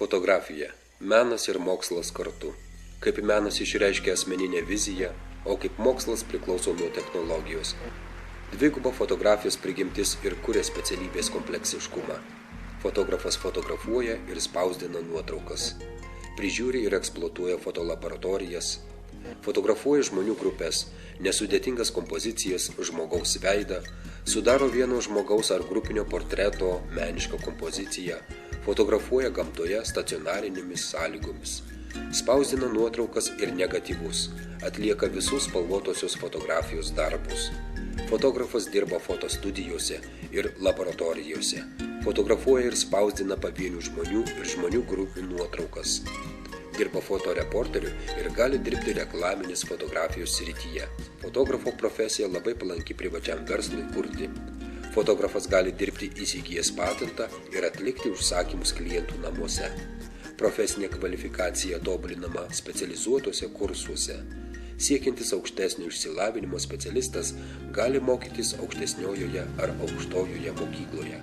Fotografija – menas ir mokslas kartu. Kaip menas išreiškia asmeninę viziją, o kaip mokslas priklauso nuo technologijos. Dviguba fotografijos prigimtis ir kuria specialybės kompleksiškumą. Fotografas fotografuoja ir spausdina nuotraukas. Prižiūri ir eksploatuoja fotolaboratorijas. Fotografuoja žmonių grupės, nesudėtingas kompozicijas, žmogaus veidą, sudaro vieno žmogaus ar grupinio portreto menišką kompoziciją, fotografuoja gamtoje stacionarinėmis sąlygomis, spausdina nuotraukas ir negatyvus, atlieka visus spalvotosios fotografijos darbus. Fotografas dirba fotostudijose ir laboratorijose, fotografuoja ir spausdina pavienių žmonių ir žmonių grupių nuotraukas. Dirba fotoreporteriu ir gali dirbti reklaminės fotografijos srityje. Fotografo profesija labai palanki privačiam verslui kurti. Fotografas gali dirbti įsigijęs patentą ir atlikti užsakymus klientų namuose. Profesinė kvalifikacija tobulinama specializuotose kursuose. Siekiantis aukštesnio išsilavinimo specialistas gali mokytis aukštesniojoje ar aukštojoje mokykloje.